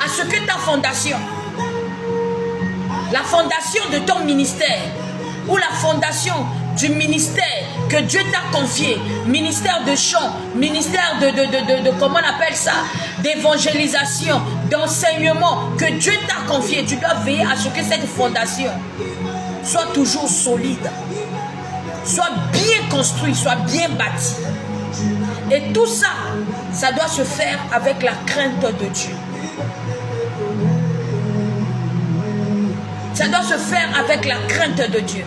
ce que ta fondation, la fondation de ton ministère, ou la fondation du ministère que Dieu t'a confié, ministère de chant, ministère de comment on appelle ça, d'évangélisation, d'enseignement que Dieu t'a confié, tu dois veiller à ce que cette fondation soit toujours solide, soit bien construite, soit bien bâtie. Et tout ça, ça doit se faire avec la crainte de Dieu. Ça doit se faire avec la crainte de Dieu.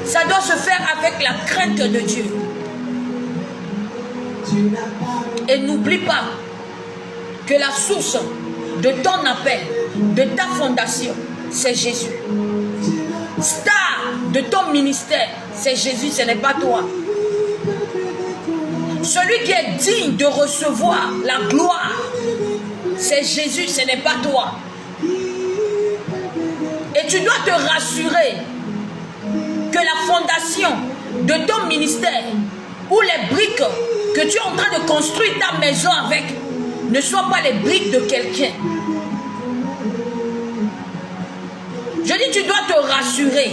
Ça doit se faire avec la crainte de Dieu. Et n'oublie pas que la source de ton appel, de ta fondation, c'est Jésus. Star de ton ministère, c'est Jésus, ce n'est pas toi. Celui qui est digne de recevoir la gloire, c'est Jésus, ce n'est pas toi. Et tu dois te rassurer que la fondation de ton ministère ou les briques que tu es en train de construire ta maison avec ne soient pas les briques de quelqu'un. Je dis, tu dois te rassurer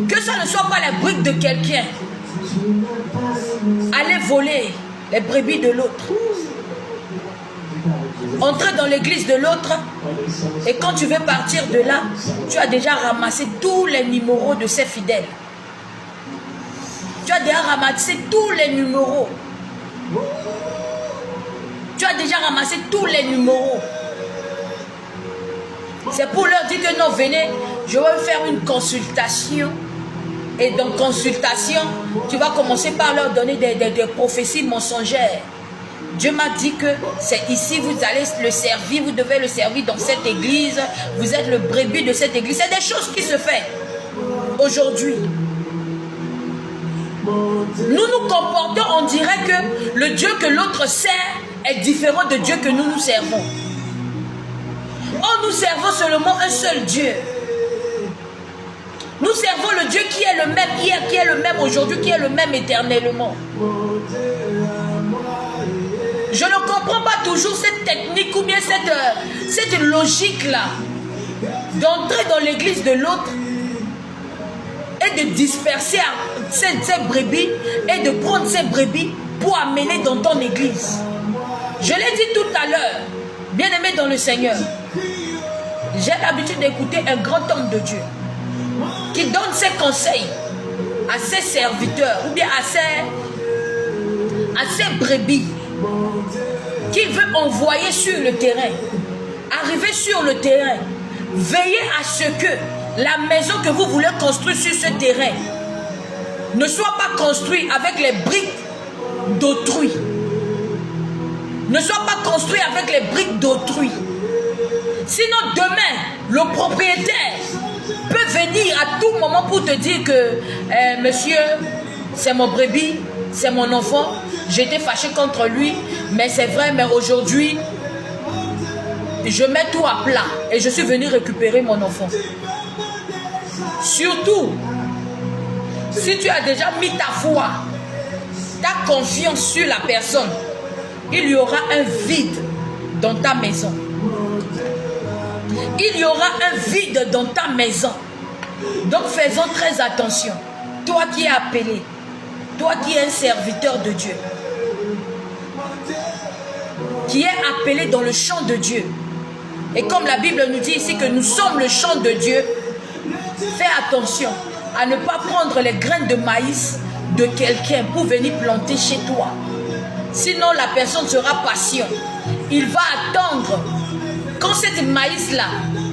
que ça ne soit pas les briques de quelqu'un. Aller voler les brebis de l'autre. Entrer dans l'église de l'autre et quand tu veux partir de là, tu as déjà ramassé tous les numéros de ses fidèles. Tu as déjà ramassé tous les numéros. Tu as déjà ramassé tous les numéros. C'est pour leur dire que non, venez, je vais faire une consultation. Et dans consultation, tu vas commencer par leur donner des prophéties mensongères. Dieu m'a dit que c'est ici, vous allez le servir, vous devez le servir dans cette église, vous êtes le brebis de cette église. C'est des choses qui se font aujourd'hui. Nous nous comportons, on dirait que le Dieu que l'autre sert est différent de Dieu que nous servons. Or, nous servons seulement un seul Dieu. Nous servons le Dieu qui est le même hier, qui est le même aujourd'hui, qui est le même éternellement. Je ne comprends pas toujours cette technique ou bien cette logique-là d'entrer dans l'église de l'autre et de disperser ces brebis et de prendre ces brebis pour amener dans ton église. Je l'ai dit tout à l'heure, bien-aimé dans le Seigneur, j'ai l'habitude d'écouter un grand homme de Dieu qui donne ses conseils à ses serviteurs ou bien à ses brebis qu'il veut envoyer sur le terrain. Arriver sur le terrain, veillez à ce que la maison que vous voulez construire sur ce terrain ne soit pas construite avec les briques d'autrui. Ne soit pas construite avec les briques d'autrui. Sinon demain, le propriétaire peut venir à tout moment pour te dire que monsieur, c'est mon brebis, c'est mon enfant, j'étais fâché contre lui, mais c'est vrai, mais aujourd'hui, je mets tout à plat et je suis venu récupérer mon enfant. Surtout, si tu as déjà mis ta foi, ta confiance sur la personne, il y aura un vide dans ta maison. Il y aura un vide dans ta maison. Donc faisons très attention. Toi qui es appelé, toi qui es un serviteur de Dieu, qui est appelé dans le champ de Dieu. Et comme la Bible nous dit ici que nous sommes le champ de Dieu, fais attention à ne pas prendre les graines de maïs de quelqu'un pour venir planter chez toi. Sinon la personne sera patiente. Il va attendre quand cette maïs-là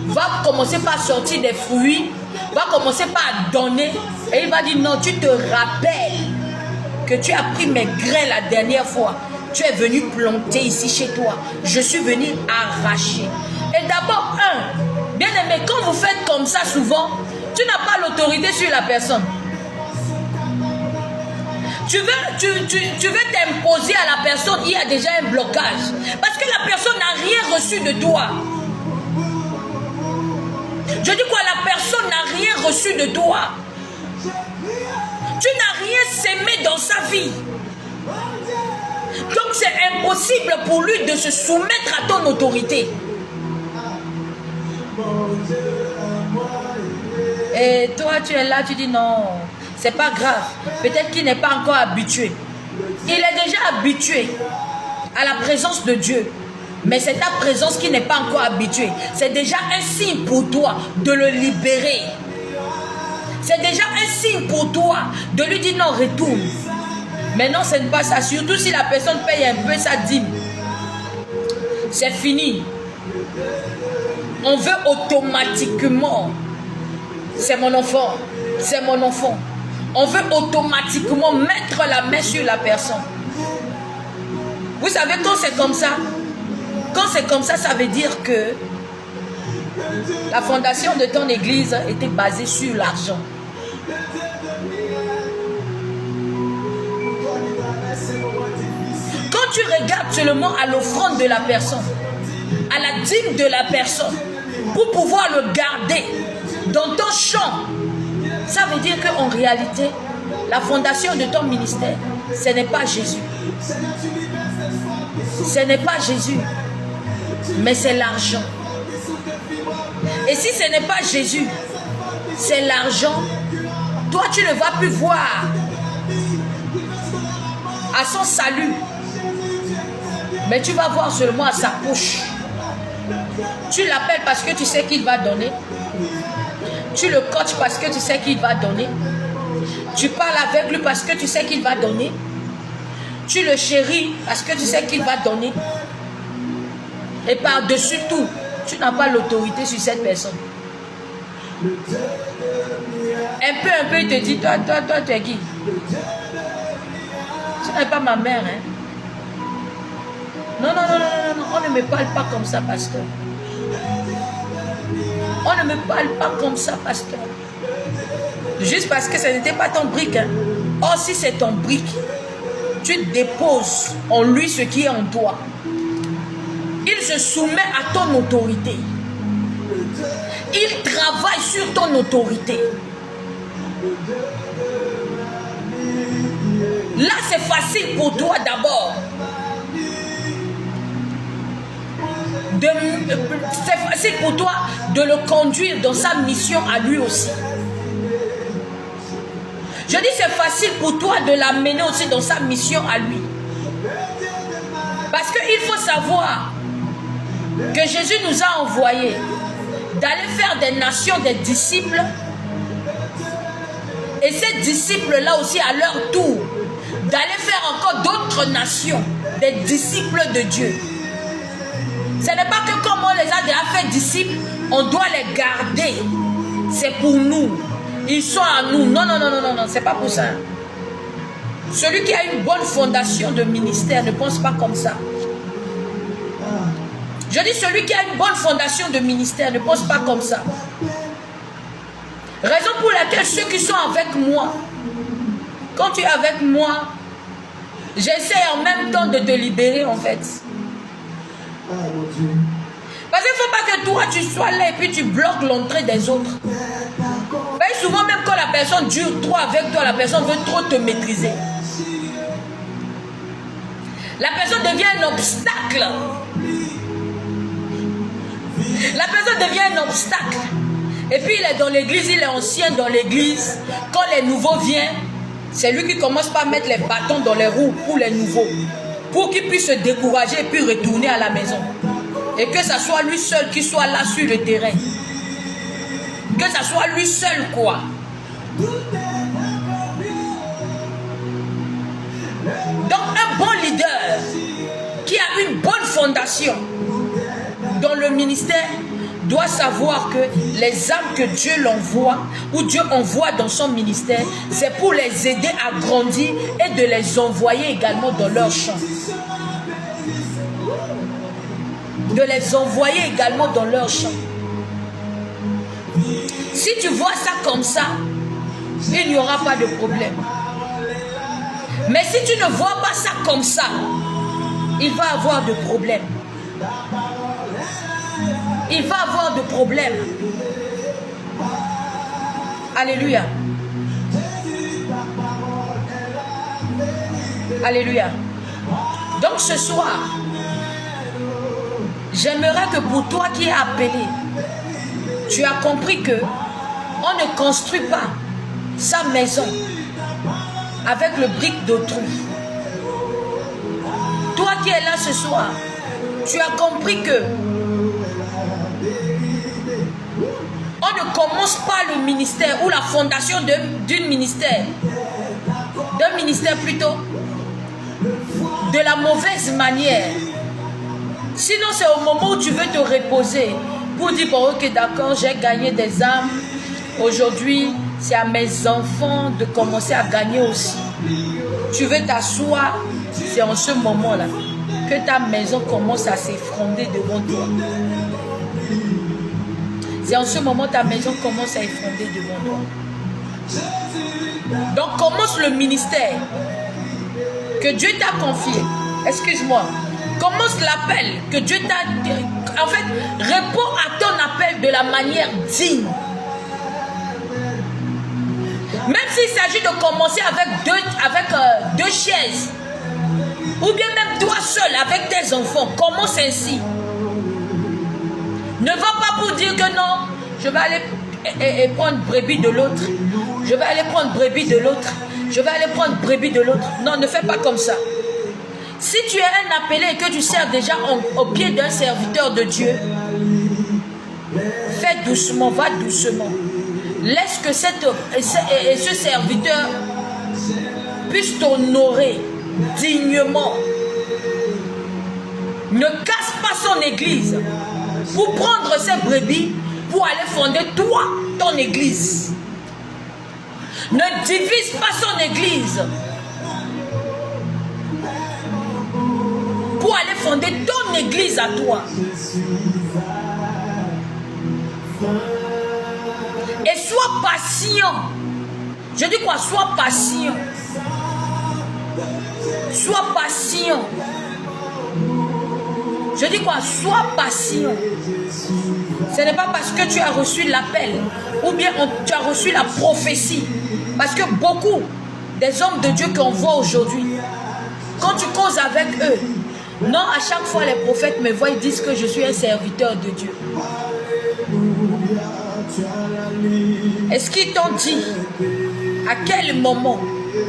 va commencer par sortir des fruits, va commencer par donner, et il va dire non, tu te rappelles que tu as pris mes grains la dernière fois, tu es venu planter ici chez toi, je suis venu arracher. Et d'abord, bien aimé, quand vous faites comme ça souvent, tu n'as pas l'autorité sur la personne. Tu veux t'imposer à la personne, il y a déjà un blocage. Parce que la personne n'a rien reçu de toi. Je dis quoi? La personne n'a rien reçu de toi. Tu n'as rien sémé dans sa vie. Donc c'est impossible pour lui de se soumettre à ton autorité. Et toi tu es là, tu dis non, c'est pas grave. Peut-être qu'il n'est pas encore habitué. Il est déjà habitué à la présence de Dieu. Mais c'est ta présence qui n'est pas encore habituée. C'est déjà un signe pour toi de le libérer. C'est déjà un signe pour toi de lui dire non, retourne. Mais non, ce n'est pas ça. Surtout si la personne paye un peu sa dîme. C'est fini. On veut automatiquement. C'est mon enfant. C'est mon enfant. On veut automatiquement mettre la main sur la personne. Vous savez, quand c'est comme ça, ça veut dire que la fondation de ton église était basée sur l'argent. Quand tu regardes seulement à l'offrande de la personne, à la dîme de la personne, pour pouvoir le garder dans ton champ, ça veut dire qu'en réalité, la fondation de ton ministère, ce n'est pas Jésus. Ce n'est pas Jésus, mais c'est l'argent. Et si ce n'est pas Jésus, c'est l'argent, toi tu ne vas plus voir à son salut, mais tu vas voir seulement à sa poche. Tu l'appelles parce que tu sais qu'il va donner. Tu le coaches parce que tu sais qu'il va donner. Tu parles avec lui parce que tu sais qu'il va donner. Tu le chéris parce que tu sais qu'il va donner. Et par-dessus tout, tu n'as pas l'autorité sur cette personne. Un peu, il te dit, toi, tu es qui? Tu n'es pas ma mère, hein? Non, on ne me parle pas comme ça, pasteur. On ne me parle pas comme ça, pasteur. Juste parce que ce n'était pas ton brique. Hein. Or, si c'est ton brique, tu déposes en lui ce qui est en toi. Il se soumet à ton autorité. Il travaille sur ton autorité. Là, c'est facile pour toi d'abord. C'est facile pour toi de le conduire dans sa mission à lui aussi. Je dis c'est facile pour toi de l'amener aussi dans sa mission à lui. Parce qu'il faut savoir que Jésus nous a envoyés d'aller faire des nations des disciples. Et ces disciples-là aussi à leur tour, d'aller faire encore d'autres nations, des disciples de Dieu. Ce n'est pas que comme on les a déjà fait disciples, on doit les garder. C'est pour nous. Ils sont à nous. Non, c'est pas pour ça. Celui qui a une bonne fondation de ministère ne pense pas comme ça. Je dis celui qui a une bonne fondation de ministère ne pense pas comme ça. Raison pour laquelle ceux qui sont avec moi, quand tu es avec moi, j'essaie en même temps de te libérer en fait. Parce qu'il ne faut pas que toi tu sois là et puis tu bloques l'entrée des autres. Et souvent même quand la personne dure trop avec toi, la personne veut trop te maîtriser. La personne devient un obstacle. La personne devient un obstacle. Et puis il est dans l'église, il est ancien dans l'église. Quand les nouveaux viennent, c'est lui qui commence par mettre les bâtons dans les roues pour les nouveaux. Pour qu'ils puissent se décourager et puis retourner à la maison. Et que ce soit lui seul qui soit là sur le terrain. Que ce soit lui seul quoi. Donc un bon leader qui a une bonne fondation dans le ministère doit savoir que les âmes que Dieu l'envoie ou Dieu envoie dans son ministère, c'est pour les aider à grandir et de les envoyer également dans leur champ. De les envoyer également dans leur champ. Si tu vois ça comme ça, il n'y aura pas de problème. Mais si tu ne vois pas ça comme ça, il va avoir de problèmes. Il va avoir de problèmes. Alléluia. Alléluia. Donc ce soir, j'aimerais que pour toi qui es appelé, tu as compris que on ne construit pas sa maison avec le brick d'autrui. Toi qui es là ce soir, tu as compris que on ne commence pas le ministère ou la fondation d'un ministère plutôt, de la mauvaise manière. Sinon, c'est au moment où tu veux te reposer pour dire, bon, ok, d'accord, j'ai gagné des âmes. Aujourd'hui, c'est à mes enfants de commencer à gagner aussi. Tu veux t'asseoir, c'est en ce moment-là que ta maison commence à s'effondrer devant toi. C'est en ce moment que ta maison commence à effondrer devant toi. Donc commence le ministère que Dieu t'a confié. Excuse-moi. Commence l'appel que Dieu t'a... En fait, réponds à ton appel de la manière digne. Même s'il s'agit de commencer avec deux chaises, ou bien même toi seul avec tes enfants, commence ainsi. Ne va pas pour dire que non, je vais aller prendre brebis de l'autre. Je vais aller prendre brebis de l'autre. Je vais aller prendre brebis de l'autre. Non, ne fais pas comme ça. Si tu es un appelé et que tu sers déjà au pied d'un serviteur de Dieu, fais doucement, va doucement. Laisse que ce serviteur puisse t'honorer dignement. Ne casse pas son église pour prendre ses brebis pour aller fonder toi, ton église. Ne divise pas son église pour aller fonder ton église à toi. Et sois patient. Je dis quoi? Sois patient. Sois patient. Je dis quoi? Sois patient. Ce n'est pas parce que tu as reçu l'appel ou bien tu as reçu la prophétie. Parce que beaucoup des hommes de Dieu qu'on voit aujourd'hui, quand tu causes avec eux, non, à chaque fois les prophètes me voient, ils disent que je suis un serviteur de Dieu. Est-ce qu'ils t'ont dit à quel moment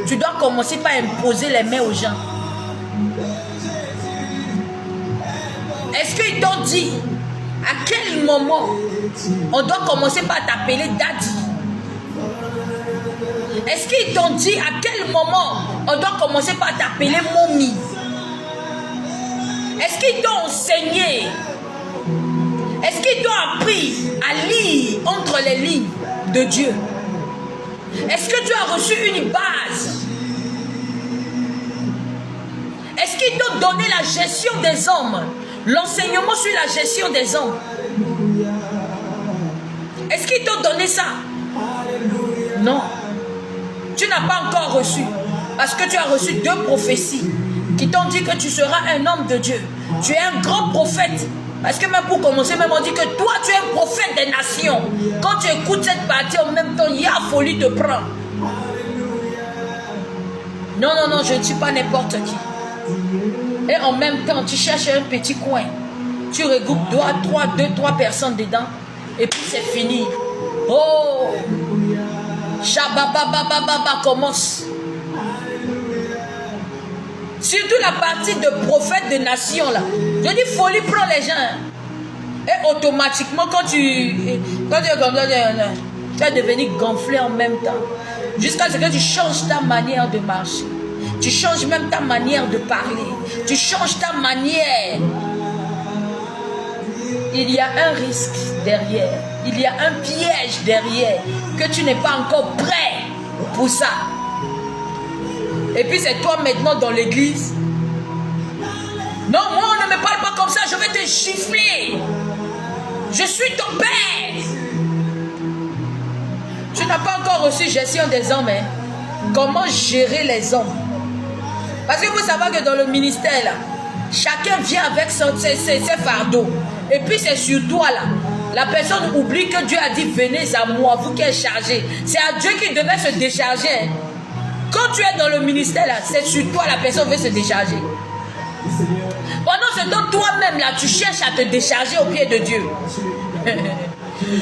tu dois commencer par imposer les mains aux gens? Est-ce qu'ils t'ont dit à quel moment on doit commencer par t'appeler daddy? Est-ce qu'ils t'ont dit à quel moment on doit commencer par t'appeler mommy? Est-ce qu'ils t'ont enseigné? Est-ce qu'ils t'ont appris à lire entre les lignes de Dieu? Est-ce que tu as reçu une base? Est-ce qu'ils t'ont donné la gestion des hommes? L'enseignement sur la gestion des hommes? Est-ce qu'ils t'ont donné ça? Non. Tu n'as pas encore reçu. Parce que tu as reçu 2 prophéties qui t'ont dit que tu seras un homme de Dieu. Tu es un grand prophète. Parce que même pour commencer, même on dit que toi, tu es un prophète des nations. Quand tu écoutes cette partie, en même temps, il y a folie te prend. Non, non, non, je ne suis pas n'importe qui. Et en même temps, tu cherches un petit coin. Tu regroupes 2-3 personnes dedans. Et puis c'est fini. Oh! Shabababababa commence. Surtout la partie de prophète de nation là. Je dis folie prend les gens. Et automatiquement quand tu vas devenir gonflé en même temps. Jusqu'à ce que tu changes ta manière de marcher. Tu changes même ta manière de parler. Tu changes ta manière. Il y a un risque derrière. Il y a un piège derrière. Que tu n'es pas encore prêt pour ça. Et puis c'est toi maintenant dans l'église. Non, moi on ne me parle pas comme ça. Je vais te gifler. Je suis ton père. Tu n'as pas encore reçu gestion des hommes. Hein? Comment gérer les hommes? Parce que vous savez que dans le ministère là, chacun vient avec ses fardeaux. Et puis c'est sur toi là. La personne oublie que Dieu a dit venez à moi, vous qui êtes chargé. C'est à Dieu qui devait se décharger. Quand tu es dans le ministère là, c'est sur toi la personne veut se décharger. Pendant ce temps, toi-même là, tu cherches à te décharger au pied de Dieu.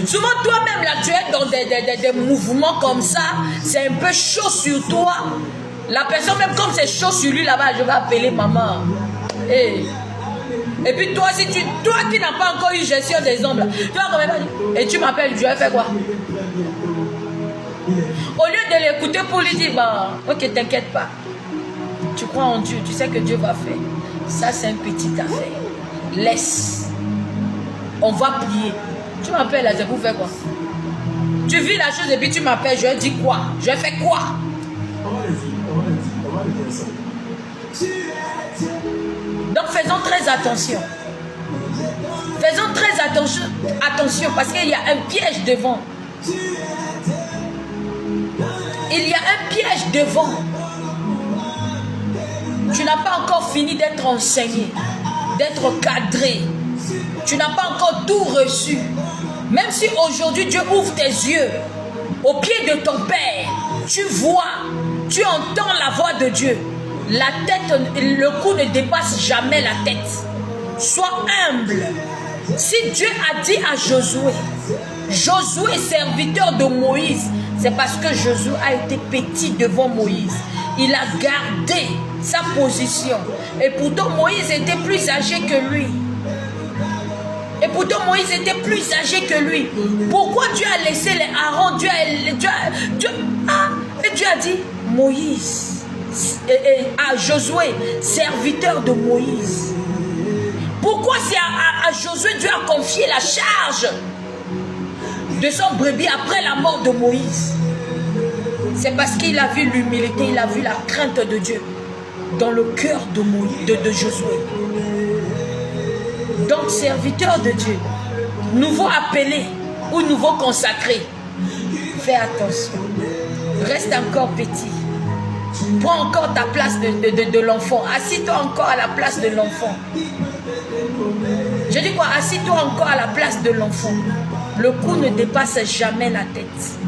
Souvent, toi-même là, tu es dans des mouvements comme ça. C'est un peu chaud sur toi. La personne, même comme c'est chaud sur lui là-bas, je vais appeler maman. Et puis toi, si toi qui n'as pas encore eu gestion des ombres, tu vas quand même dire, et tu m'appelles, je vais faire quoi? Au lieu de l'écouter pour lui dire, bah, ok, t'inquiète pas. Tu crois en Dieu, tu sais que Dieu va faire. Ça, c'est une petite affaire. Laisse. On va prier. Tu m'appelles là, c'est pour faire quoi? Tu vis la chose et puis tu m'appelles, je vais dire quoi? Je vais faire quoi? Donc faisons très attention. Faisons très attention parce qu'il y a un piège devant. Il y a un piège devant. Tu n'as pas encore fini d'être enseigné, d'être cadré. Tu n'as pas encore tout reçu. Même si aujourd'hui Dieu ouvre tes yeux au pied de ton Père, tu vois, tu entends la voix de Dieu. La tête, le cou ne dépasse jamais la tête. Sois humble. Si Dieu a dit à Josué, Josué serviteur de Moïse, c'est parce que Josué a été petit devant Moïse. Il a gardé sa position. Et pourtant Moïse était plus âgé que lui. Et pourtant Moïse était plus âgé que lui. Pourquoi Dieu a laissé les Aaron? Dieu a dit Moïse. À Josué, serviteur de Moïse. Pourquoi c'est à Josué Dieu a confié la charge de son brebis après la mort de Moïse? C'est parce qu'il a vu l'humilité, il a vu la crainte de Dieu dans le cœur de Josué. Donc, serviteur de Dieu, nouveau appelé ou nouveau consacré, fais attention. Reste encore petit. Prends encore ta place de l'enfant. Assis-toi encore à la place de l'enfant. Je dis quoi? Assis-toi encore à la place de l'enfant. Le cou ne dépasse jamais la tête.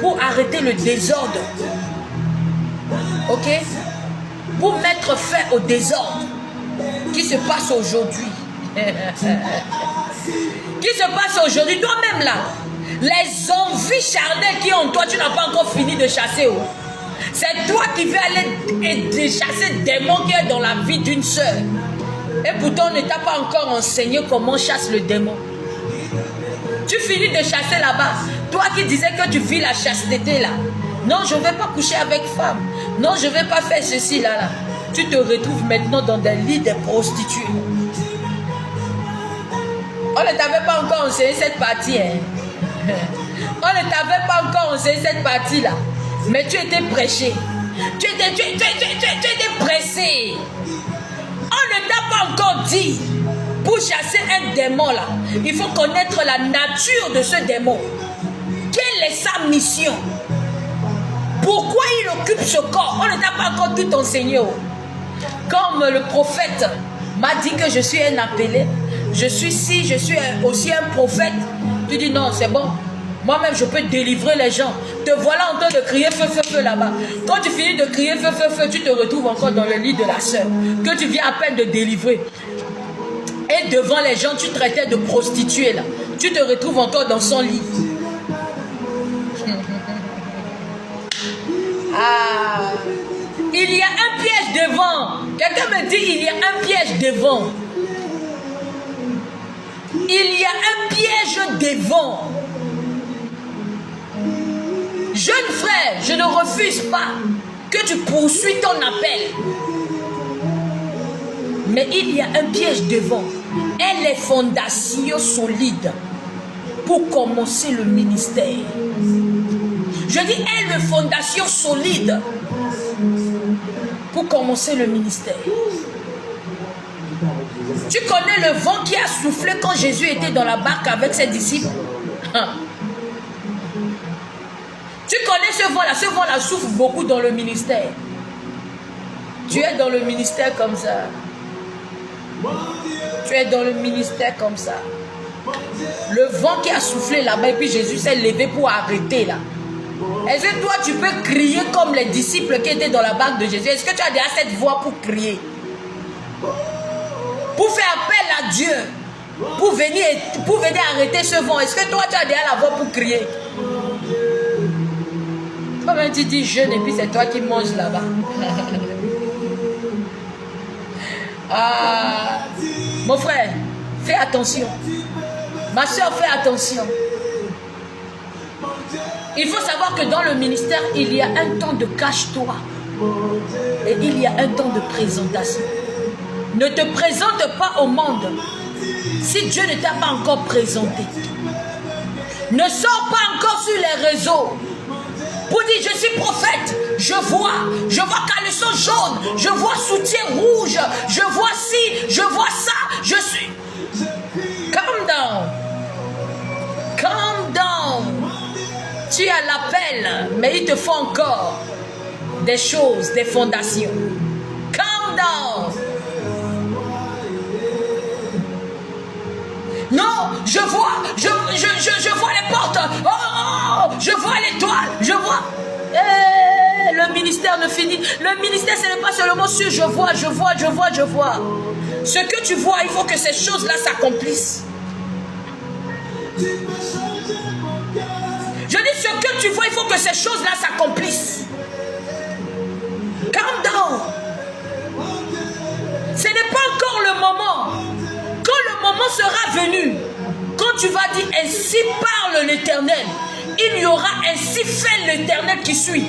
Pour arrêter le désordre. Ok? Pour mettre fin au désordre qui se passe aujourd'hui. Qui se passe aujourd'hui. Toi-même là, les envies charnelles qui ont en toi, tu n'as pas encore fini de chasser. Oh. C'est toi qui veux aller chasser le démon qui est dans la vie d'une sœur. Et pourtant, on ne t'a pas encore enseigné comment chasse le démon. Tu finis de chasser là-bas. Toi qui disais que tu vis la chasteté là. Non, je ne vais pas coucher avec femme. Non, je ne vais pas faire ceci là. Tu te retrouves maintenant dans des lits de prostituées. On ne t'avait pas encore enseigné cette partie. Hein? On ne t'avait pas encore enseigné cette partie là. Mais tu étais prêché. Tu étais pressé. On ne t'a pas encore dit. Pour chasser un démon là, il faut connaître la nature de ce démon. Quelle est sa mission? Pourquoi il occupe ce corps? On ne t'a pas encore tout enseigné. Comme le prophète m'a dit que je suis un appelé. Je suis aussi un prophète. Tu dis non, c'est bon. Moi-même, je peux délivrer les gens. Te voilà en train de crier feu, feu, feu là-bas. Quand tu finis de crier feu, feu, feu, tu te retrouves encore dans le lit de la sœur que tu viens à peine de délivrer. Et devant les gens, tu traitais de prostituée là. Tu te retrouves encore dans son lit. Ah, il y a un piège devant. Quelqu'un me dit, il y a un piège devant. Il y a un piège devant. Jeune frère, je ne refuse pas que tu poursuis ton appel. Mais il y a un piège devant. Et les fondations solides pour commencer le ministère. Je dis, et les fondations solides pour commencer le ministère. Tu connais le vent qui a soufflé quand Jésus était dans la barque avec ses disciples? Tu connais ce vent-là souffle beaucoup dans le ministère. Tu es dans le ministère comme ça. Tu es dans le ministère comme ça. Le vent qui a soufflé là-bas et puis Jésus s'est levé pour arrêter là. Est-ce que toi tu peux crier comme les disciples qui étaient dans la barque de Jésus? Est-ce que tu as déjà cette voix pour crier? pour faire appel à Dieu, pour venir arrêter ce vent. Est-ce que toi, tu as déjà la voix pour crier? Toi-même, tu dis jeûne et puis c'est toi qui manges là-bas. Ah, mon frère, fais attention. Ma soeur, fais attention. Il faut savoir que dans le ministère, il y a un temps de cache-toi. Et il y a un temps de présentation. Ne te présente pas au monde si Dieu ne t'a pas encore présenté. Ne sors pas encore sur les réseaux pour dire je suis prophète, je vois caleçon jaune, je vois soutien rouge, je vois ci, je vois ça, je suis... Calm down. Calm down. Tu as l'appel, mais il te faut encore des choses, des fondations. Calm down. Non, je vois les portes. Oh, je vois l'étoile, je vois. Le ministère ne finit. Le ministère, ce n'est pas seulement sur je vois. Ce que tu vois, il faut que ces choses-là s'accomplissent. Je dis ce que tu vois, il faut que ces choses-là s'accomplissent. Calm down. Ce n'est pas encore le moment. Quand le moment sera venu, quand tu vas dire ainsi parle l'Éternel, il y aura ainsi fait l'Éternel qui suit.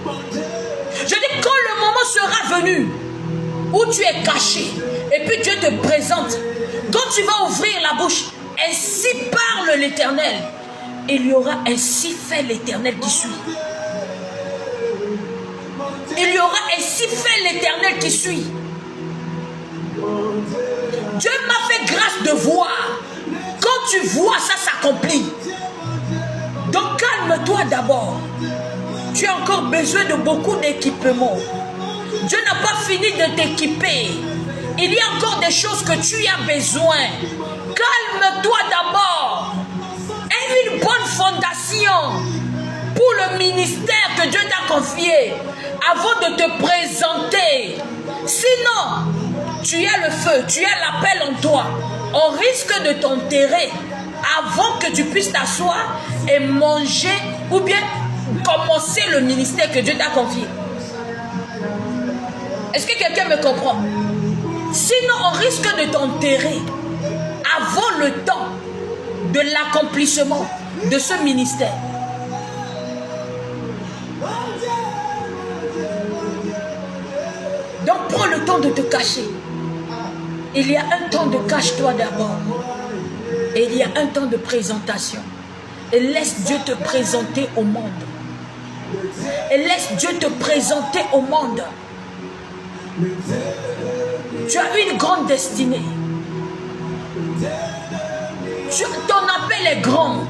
Je dis quand le moment sera venu où tu es caché et puis Dieu te présente, quand tu vas ouvrir la bouche, ainsi parle l'Éternel, il y aura ainsi fait l'Éternel qui suit. Il y aura ainsi fait l'Éternel qui suit. Dieu m'a fait grâce de voir. Quand tu vois, ça s'accomplit. Donc calme-toi d'abord. Tu as encore besoin de beaucoup d'équipements. Dieu n'a pas fini de t'équiper. Il y a encore des choses que tu as besoin. Calme-toi d'abord. Aie une bonne fondation pour le ministère que Dieu t'a confié avant de te présenter. Sinon, tu as le feu, tu as l'appel en toi. On risque de t'enterrer avant que tu puisses t'asseoir et manger ou bien commencer le ministère que Dieu t'a confié. Est-ce que quelqu'un me comprend? Sinon, on risque de t'enterrer avant le temps de l'accomplissement de ce ministère. Donc, prends le temps de te cacher. Il y a un temps de cache-toi d'abord. Et il y a un temps de présentation. Et laisse Dieu te présenter au monde. Et laisse Dieu te présenter au monde. Tu as une grande destinée. Ton appel est grand.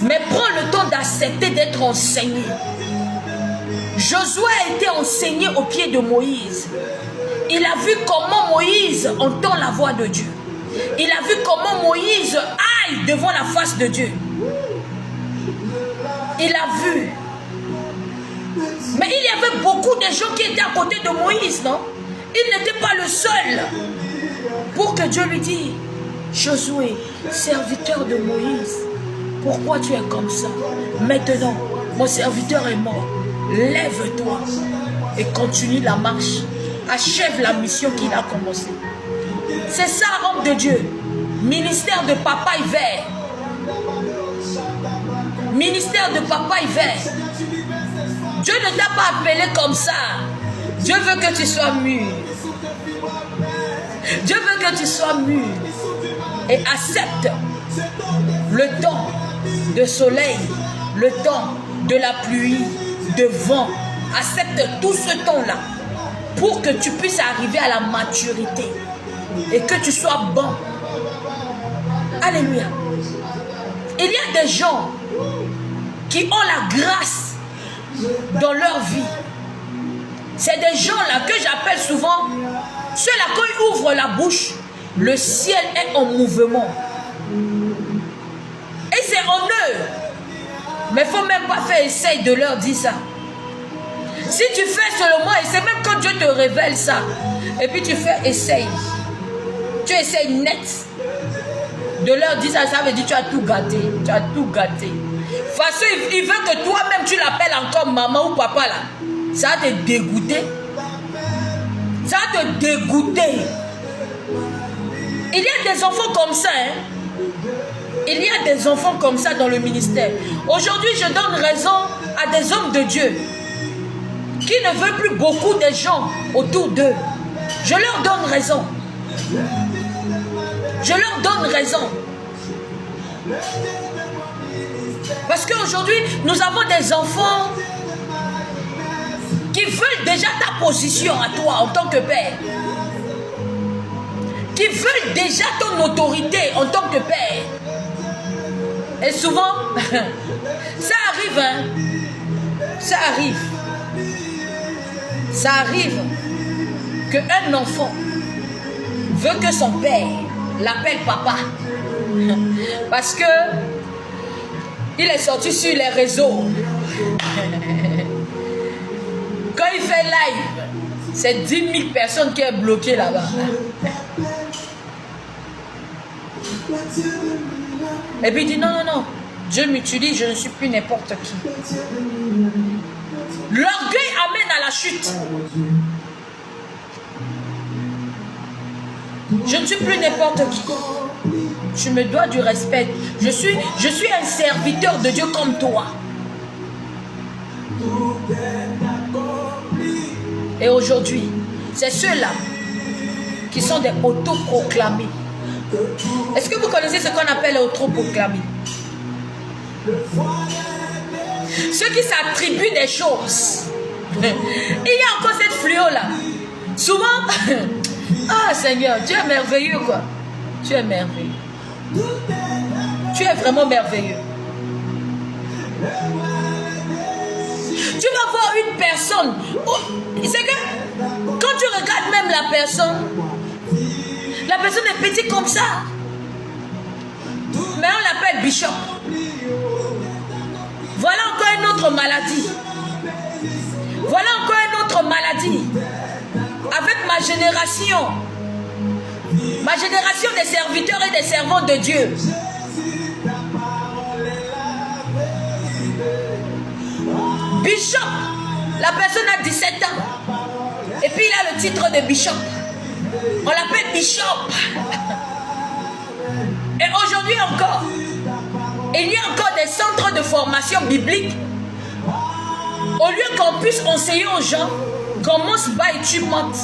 Mais prends le temps d'accepter d'être enseigné. Josué a été enseigné au pied de Moïse. Il a vu comment Moïse entend la voix de Dieu. Il a vu comment Moïse aille devant la face de Dieu. Il a vu. Mais il y avait beaucoup de gens qui étaient à côté de Moïse, non? Il n'était pas le seul. Pour que Dieu lui dise, Josué, serviteur de Moïse, pourquoi tu es comme ça? Maintenant, mon serviteur est mort. Lève-toi et continue la marche. Achève la mission qu'il a commencée. C'est ça, homme de Dieu. Ministère de papaye vert. Ministère de papaye vert. Dieu ne t'a pas appelé comme ça. Dieu veut que tu sois mûr. Dieu veut que tu sois mûr. Et accepte le temps de soleil, le temps de la pluie, de vent. Accepte tout ce temps-là pour que tu puisses arriver à la maturité et que tu sois bon. Alléluia. Il y a des gens qui ont la grâce dans leur vie. C'est des gens-là que j'appelle souvent ceux-là, quand ils ouvrent la bouche, le ciel est en mouvement. Et c'est en eux. Mais il ne faut même pas faire essayer de leur dire ça. Si tu fais seulement, et c'est même quand Dieu te révèle ça, et puis tu fais, essaye. Tu essayes net de leur dire ça, ça veut dire tu as tout gâté. Tu as tout gâté. De toute façon, il veut que toi-même tu l'appelles encore maman ou papa là. Ça va te dégoûter. Ça va te dégoûter. Il y a des enfants comme ça, hein. Il y a des enfants comme ça dans le ministère. Aujourd'hui, je donne raison à des hommes de Dieu qui ne veulent plus beaucoup de gens autour d'eux. Je leur donne raison. Je leur donne raison. Parce qu'aujourd'hui, nous avons des enfants qui veulent déjà ta position à toi en tant que père. Qui veulent déjà ton autorité en tant que père. Et souvent, ça arrive, hein. Ça arrive. Ça arrive qu'un enfant veut que son père l'appelle papa. Parce que il est sorti sur les réseaux. Quand il fait live, c'est 10 000 personnes qui sont bloquées là-bas. Et puis il dit non, non, non. Dieu m'utilise, je ne suis plus n'importe qui. L'orgueil amène à la chute. Je ne suis plus n'importe qui. Tu me dois du respect. Je suis un serviteur de Dieu comme toi. Et aujourd'hui, c'est ceux-là qui sont des autoproclamés. Est-ce que vous connaissez ce qu'on appelle les autoproclamés? Ceux qui s'attribuent des choses. Il y a encore cette fléau-là. Souvent, ah Seigneur, tu es merveilleux quoi. Tu es merveilleux. Tu es vraiment merveilleux. Tu vas voir une personne. C'est que quand tu regardes même la personne est petite comme ça. Mais on l'appelle Bishop. Voilà encore une autre maladie. Voilà encore une autre maladie. Avec ma génération des serviteurs et des servantes de Dieu. Bishop, la personne a 17 ans. Et puis il a le titre de Bishop. On l'appelle Bishop. Et aujourd'hui encore, il y a encore des centres de formation biblique. Au lieu qu'on puisse enseigner aux gens, commence by tu montes.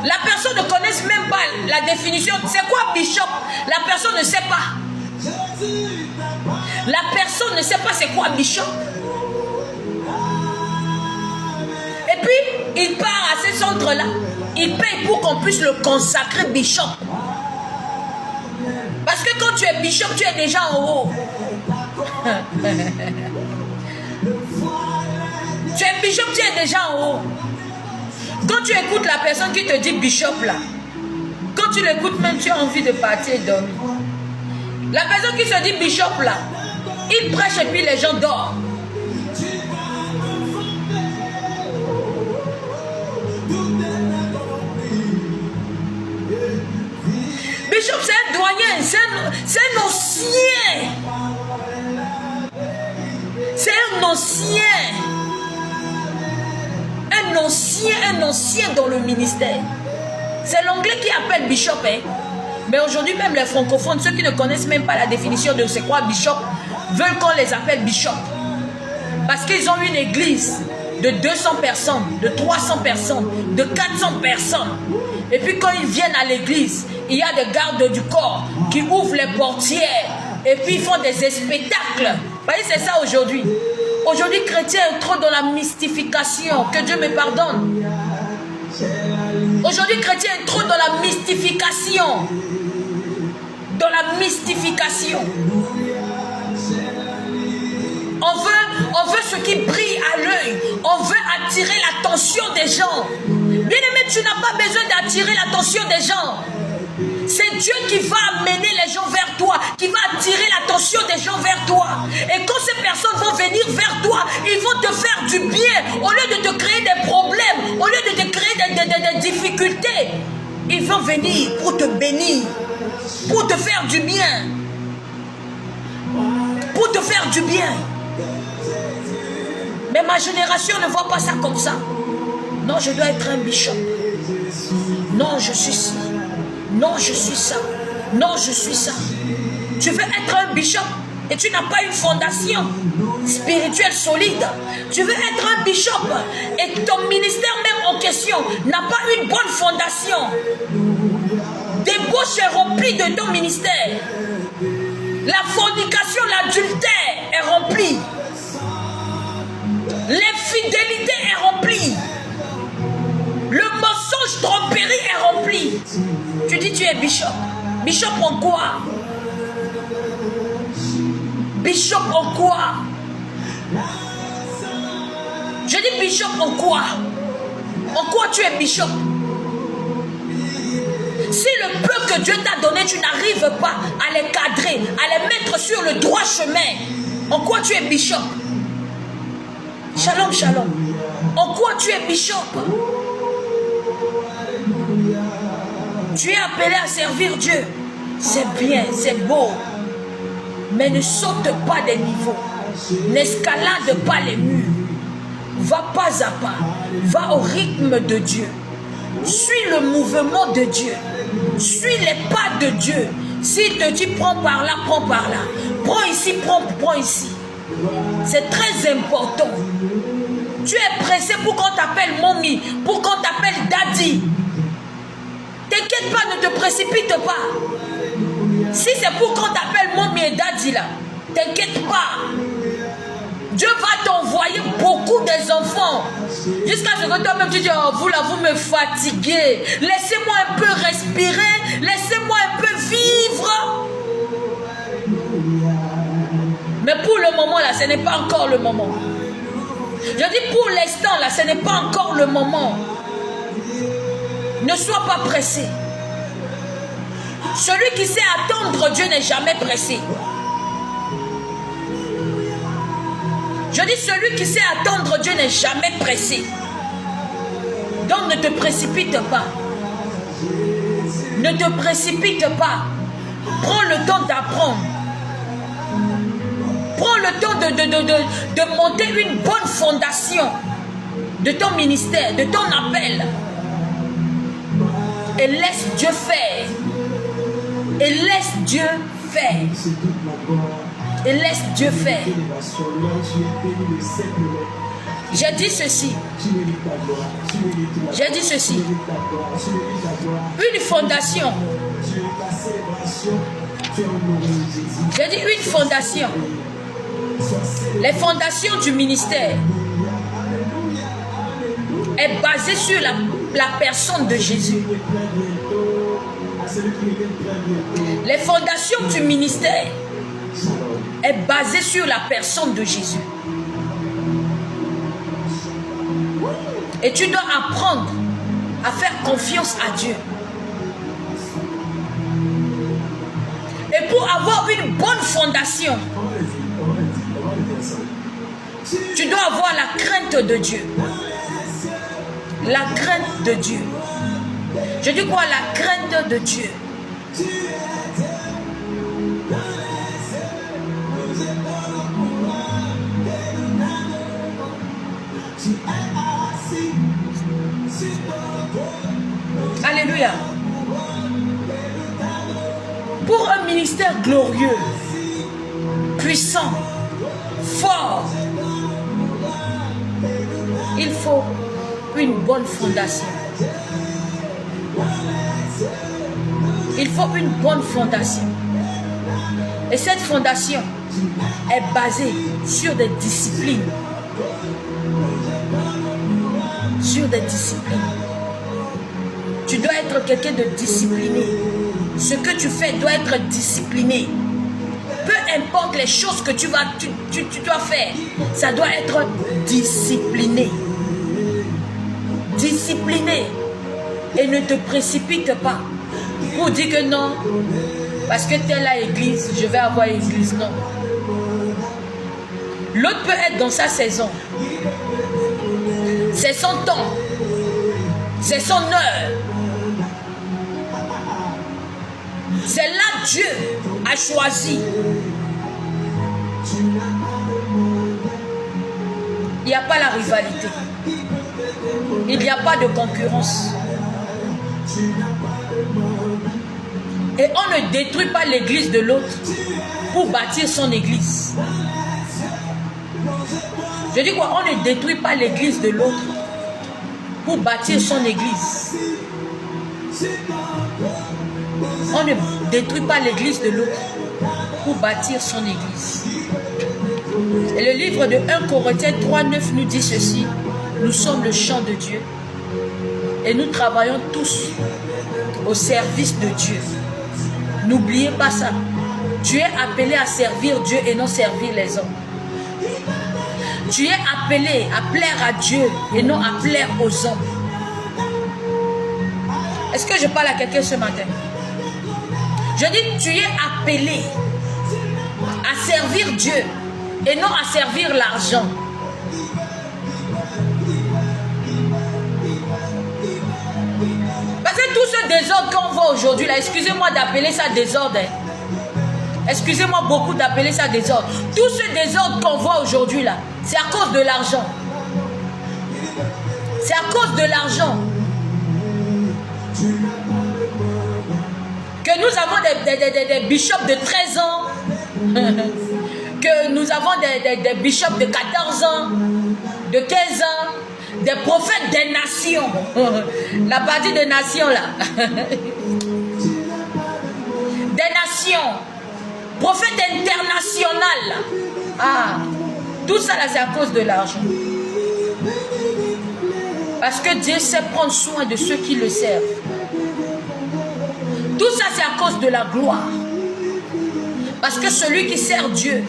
La personne ne connaît même pas la définition. C'est quoi Bishop? La personne ne sait pas. La personne ne sait pas c'est quoi Bishop. Et puis, il part à ces centres-là. Il paye pour qu'on puisse le consacrer Bishop. Parce que quand tu es Bishop, tu es déjà en haut. Tu es Bishop, tu es déjà en haut. Quand tu écoutes la personne qui te dit Bishop là, quand tu l'écoutes même, tu as envie de partir et dormir. La personne qui se dit Bishop là, il prêche et puis les gens dorment. Bishop, c'est un doyen, c'est un ancien. C'est un ancien. Un ancien dans le ministère. C'est l'anglais qui appelle Bishop. Hein? Mais aujourd'hui, même les francophones, ceux qui ne connaissent même pas la définition de c'est quoi Bishop, veulent qu'on les appelle Bishop. Parce qu'ils ont une église de 200 personnes, de 300 personnes, de 400 personnes. Et puis quand ils viennent à l'église, il y a des gardes du corps qui ouvrent les portières et puis ils font des spectacles. Vous voyez, c'est ça aujourd'hui. Aujourd'hui, chrétien est trop dans la mystification. Que Dieu me pardonne. Aujourd'hui, chrétien est trop dans la mystification. Dans la mystification. On veut ce qui brille à l'œil. On veut attirer l'attention des gens. Bien-aimé, tu n'as pas besoin d'attirer l'attention des gens. C'est Dieu qui va amener les gens vers toi, qui va attirer l'attention des gens vers toi. Et quand ces personnes vont venir vers toi, ils vont te faire du bien. Au lieu de te créer des problèmes, au lieu de te créer des difficultés, ils vont venir pour te bénir, pour te faire du bien. Pour te faire du bien. Mais ma génération ne voit pas ça comme ça. Non, je dois être un bishop. Non, je suis ci. Non, je suis ça. Non, je suis ça. Tu veux être un bishop et tu n'as pas une fondation spirituelle solide. Tu veux être un bishop et ton ministère même en question n'a pas une bonne fondation. Débauche est remplie de ton ministère. La fornication, l'adultère est remplie. L'infidélité est remplie. Le mensonge tromperie est rempli. Tu dis tu es bishop. Bishop en quoi? Bishop en quoi? Je dis bishop en quoi? En quoi tu es bishop? Si le peu que Dieu t'a donné, tu n'arrives pas à les cadrer, à les mettre sur le droit chemin, en quoi tu es bishop? Shalom, shalom. En quoi tu es bishop? Tu es appelé à servir Dieu. C'est bien, c'est beau. Mais ne saute pas des niveaux. N'escalade pas les murs. Va pas à pas. Va au rythme de Dieu. Suis le mouvement de Dieu. Suis les pas de Dieu. S'il te dit prends par là, prends par là. Prends ici, prends ici. C'est très important. Tu es pressé pour qu'on t'appelle mommy, pour qu'on t'appelle daddy. T'inquiète pas, ne te précipite pas. Si c'est pour qu'on t'appelle mommy et daddy là, t'inquiète pas. Dieu va t'envoyer beaucoup des enfants. Jusqu'à ce que toi-même tu dis, oh, vous là, vous me fatiguez. Laissez-moi un peu respirer. Laissez-moi un peu vivre. Mais pour le moment là, ce n'est pas encore le moment. Je dis pour l'instant là, ce n'est pas encore le moment. Ne sois pas pressé. Celui qui sait attendre Dieu n'est jamais pressé. Je dis celui qui sait attendre Dieu n'est jamais pressé. Donc ne te précipite pas. Ne te précipite pas. Prends le temps d'apprendre. Prends le temps de monter une bonne fondation de ton ministère, de ton appel. Et laisse Dieu faire. Et laisse Dieu faire. Et laisse Dieu faire. J'ai dit ceci. J'ai dit ceci. Une fondation. J'ai dit une fondation. Les fondations du ministère est basée sur la personne de Jésus. Les fondations du ministère est basée sur la personne de Jésus. Et tu dois apprendre à faire confiance à Dieu. Et pour avoir une bonne fondation, tu dois avoir la crainte de Dieu. La crainte de Dieu. Je dis quoi? La crainte de Dieu. Alléluia. Pour un ministère glorieux, puissant, fort, il faut une bonne fondation. Il faut une bonne fondation. Et cette fondation est basée sur des disciplines. Sur des disciplines. Tu dois être quelqu'un de discipliné. Ce que tu fais doit être discipliné. Peu importe les choses que tu dois faire, ça doit être discipliné. Discipliné. Et ne te précipite pas. pour dire que non, parce que telle a église, je vais avoir église. Non. L'autre peut être dans sa saison. C'est son temps. C'est son heure. C'est là que Dieu a choisi. Il n'y a pas la rivalité. Il n'y a pas de concurrence. Et on ne détruit pas l'église de l'autre pour bâtir son église. Je dis quoi? On ne détruit pas l'église de l'autre pour bâtir son église. On ne détruit pas l'église de l'autre pour bâtir son église. Et le livre de 1 Corinthiens 3:9 nous dit ceci: nous sommes le champ de Dieu et nous travaillons tous au service de Dieu. N'oubliez pas ça. Tu es appelé à servir Dieu et non servir les hommes. Tu es appelé à plaire à Dieu et non à plaire aux hommes. Est-ce que je parle à quelqu'un ce matin? Je dis, tu es appelé à servir Dieu et non à servir l'argent. Parce que tout ce désordre qu'on voit aujourd'hui, là, excusez-moi d'appeler ça désordre. Excusez-moi beaucoup d'appeler ça désordre. Tout ce désordre qu'on voit aujourd'hui, là, c'est à cause de l'argent. C'est à cause de l'argent. Que nous avons des bishops de 13 ans, que nous avons des bishops de 14 ans, de 15 ans, des prophètes des nations. La partie des nations là. Des nations. Prophète international. Ah, tout ça là, c'est à cause de l'argent. Parce que Dieu sait prendre soin de ceux qui le servent. Tout ça, c'est à cause de la gloire. Parce que celui qui sert Dieu,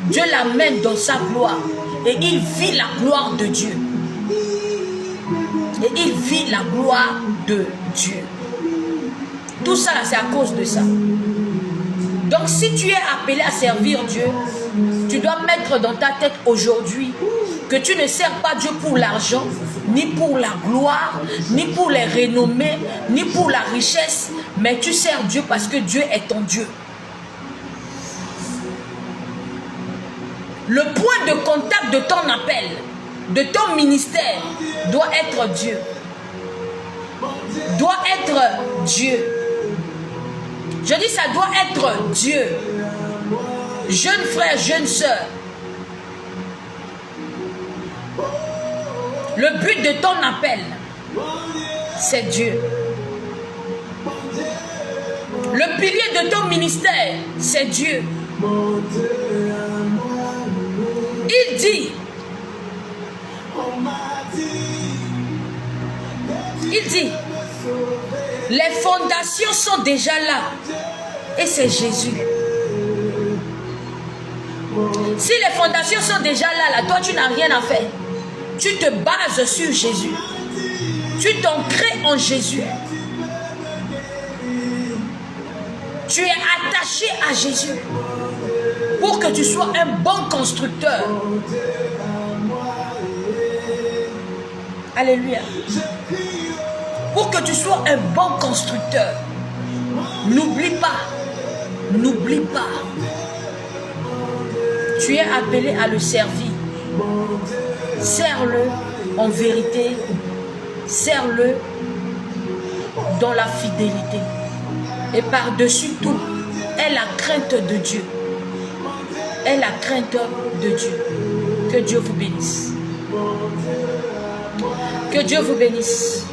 Dieu l'amène dans sa gloire. Et il vit la gloire de Dieu. Et il vit la gloire de Dieu. Tout ça, c'est à cause de ça. Donc, si tu es appelé à servir Dieu, tu dois mettre dans ta tête aujourd'hui que tu ne sers pas Dieu pour l'argent, ni pour la gloire, ni pour les renommées, ni pour la richesse, mais tu sers Dieu parce que Dieu est ton Dieu. Le point de contact de ton appel, de ton ministère, doit être Dieu. Doit être Dieu. Je dis ça doit être Dieu. Jeune frère, jeune sœur. Le but de ton appel, c'est Dieu. Le pilier de ton ministère, c'est Dieu. Il dit, les fondations sont déjà là. Et c'est Jésus. Si les fondations sont déjà là, toi tu n'as rien à faire. Tu te bases sur Jésus. Tu t'ancres en Jésus. Tu es attaché à Jésus. Pour que tu sois un bon constructeur. Alléluia. Pour que tu sois un bon constructeur. N'oublie pas. N'oublie pas. Tu es appelé à le servir. Sers-le en vérité. Sers-le dans la fidélité. Et par-dessus tout, aie la crainte de Dieu. Aie la crainte de Dieu. Que Dieu vous bénisse. Que Dieu vous bénisse.